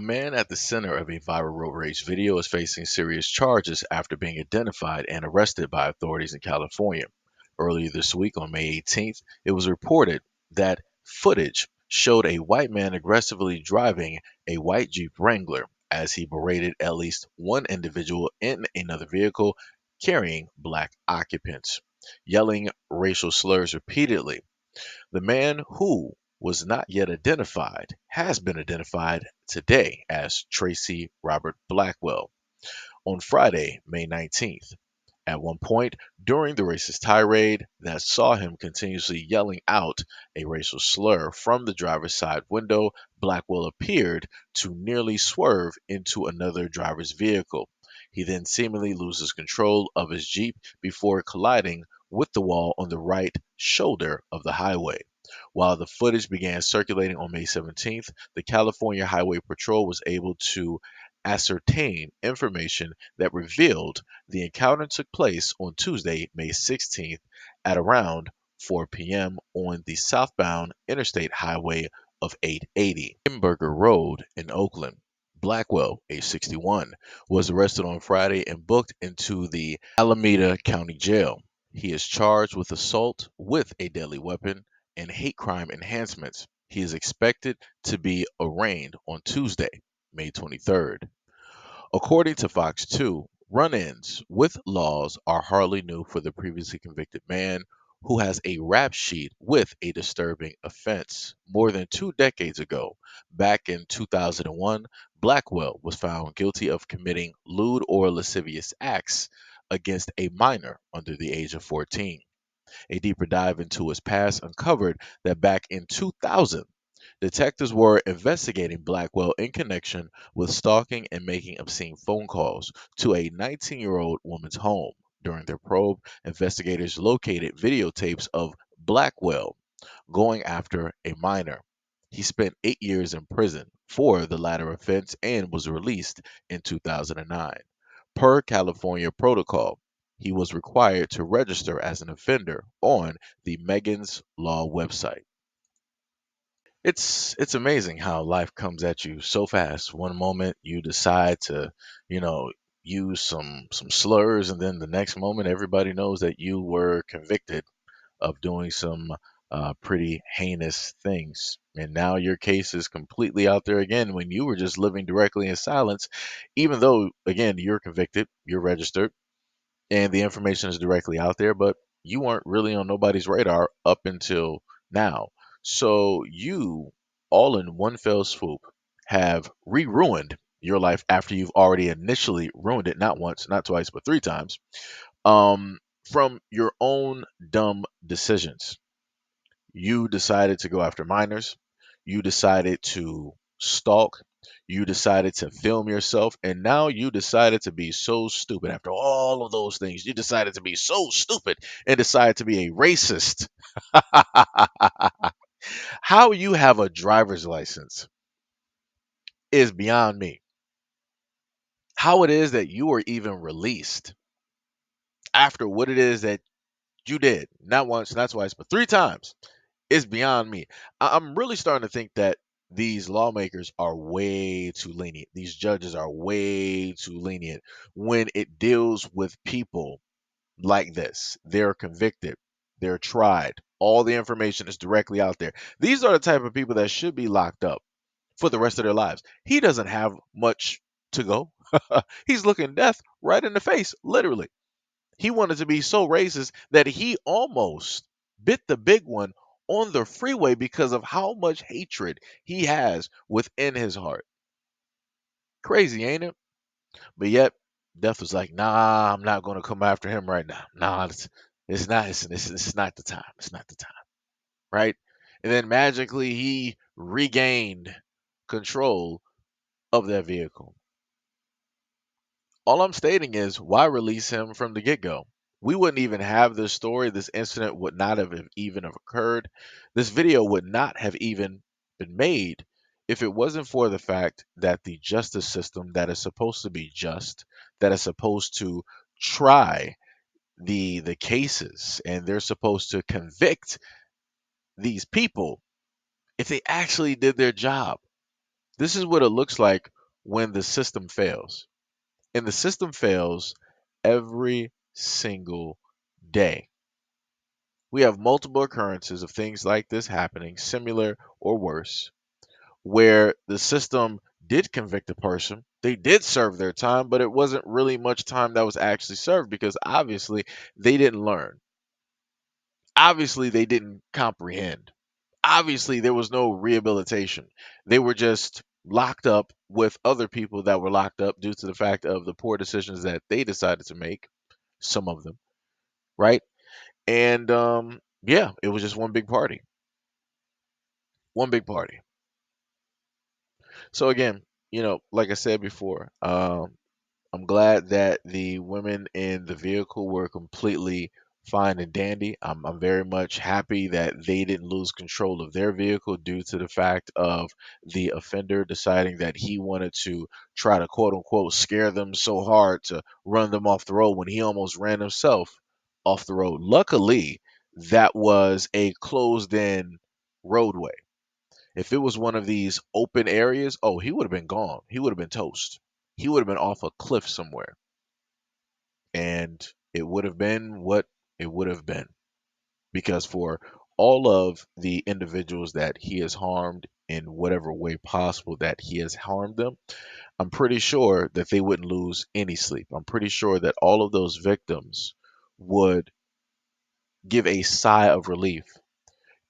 man at the center of a viral road rage video is facing serious charges after being identified and arrested by authorities in California. Earlier this week, on May 18th, it was reported that footage showed a white man aggressively driving a white Jeep Wrangler as he berated at least one individual in another vehicle carrying black occupants, yelling racial slurs repeatedly. The man, who was not yet identified, has been identified today as Tracy Robert Blackwell on Friday, May 19th. At one point during the racist tirade that saw him continuously yelling out a racial slur from the driver's side window, Blackwell appeared to nearly swerve into another driver's vehicle. He then seemingly loses control of his Jeep before colliding with the wall on the right shoulder of the highway. While the footage began circulating on May 17th, the California Highway Patrol was able to ascertain information that revealed the encounter took place on Tuesday, May 16th at around 4 p.m. on the southbound Interstate Highway of 880, Limburger Road in Oakland. Blackwell, age 61, was arrested on Friday and booked into the Alameda County Jail. He is charged with assault with a deadly weapon and hate crime enhancements. He is expected to be arraigned on Tuesday, May 23rd. According to Fox 2, run ins with laws are hardly new for the previously convicted man who has a rap sheet with a disturbing offense. More than 2 decades ago, back in 2001, Blackwell was found guilty of committing lewd or lascivious acts against a minor under the age of 14. A deeper dive into his past uncovered that back in 2000, detectives were investigating Blackwell in connection with stalking and making obscene phone calls to a 19-year-old woman's home. During their probe, investigators located videotapes of Blackwell going after a minor. He spent 8 years in prison for the latter offense and was released in 2009. Per California protocol, he was required to register as an offender on the Megan's Law website. It's amazing how life comes at you so fast. One moment you decide to, you know, use some slurs, and then the next moment everybody knows that you were convicted of doing some pretty heinous things. And now your case is completely out there again when you were just living directly in silence, even though, again, you're convicted, you're registered, and the information is directly out there, but you weren't really on nobody's radar up until now. So you, all in one fell swoop, have re-ruined your life after you've already initially ruined it, not once, not twice, but 3 times, from your own dumb decisions. You decided to go after minors. You decided to stalk. You decided to film yourself. And now you decided to be so stupid. After all of those things, you decided to be so stupid and decided to be a racist. How you have a driver's license is beyond me. How it is that you were even released after what it is that you did, not once, not twice, but 3 times, is beyond me. I'm really starting to think that these lawmakers are way too lenient. These judges are way too lenient when it deals with people like this. They're convicted, they're tried. All the information is directly out there. These are the type of people that should be locked up for the rest of their lives. He doesn't have much to go. He's looking death right in the face, literally. He wanted to be so racist that he almost bit the big one on the freeway because of how much hatred he has within his heart. Crazy, ain't it? But yet, Death was like, nah, I'm not going to come after him right now. Nah, it's not. It's not the time. It's not the time. Right? And then magically, he regained control of that vehicle. All I'm stating is, why release him from the get go? We wouldn't even have this story. This incident would not have even have occurred. This video would not have even been made if it wasn't for the fact that the justice system, that is supposed to be just, that is supposed to try the cases, and they're supposed to convict these people if they actually did their job. This is what it looks like when the system fails. And the system fails every single day. We have multiple occurrences of things like this happening, similar or worse, where the system did convict a person. They did serve their time, but it wasn't really much time that was actually served because obviously they didn't learn. Obviously they didn't comprehend. Obviously there was no rehabilitation. They were just locked up with other people that were locked up due to the fact of the poor decisions that they decided to make, some of them, right? And yeah, it was just one big party. One big party. So again, like I said before, I'm glad that the women in the vehicle were completely fine and dandy. I'm very much happy that they didn't lose control of their vehicle due to the fact of the offender deciding that he wanted to try to quote unquote scare them so hard to run them off the road when he almost ran himself off the road. Luckily, that was a closed in roadway. If it was one of these open areas, oh, he would have been gone. He would have been toast. He would have been off a cliff somewhere. And it would have been what it would have been. Because for all of the individuals that he has harmed in whatever way possible that he has harmed them, I'm pretty sure that they wouldn't lose any sleep. I'm pretty sure that all of those victims would give a sigh of relief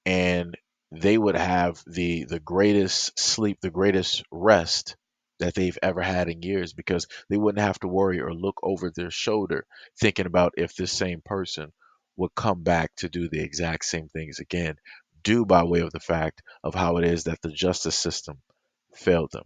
and they would have the greatest sleep, the greatest rest that they've ever had in years because they wouldn't have to worry or look over their shoulder thinking about if this same person would come back to do the exact same things again, due by way of the fact of how it is that the justice system failed them.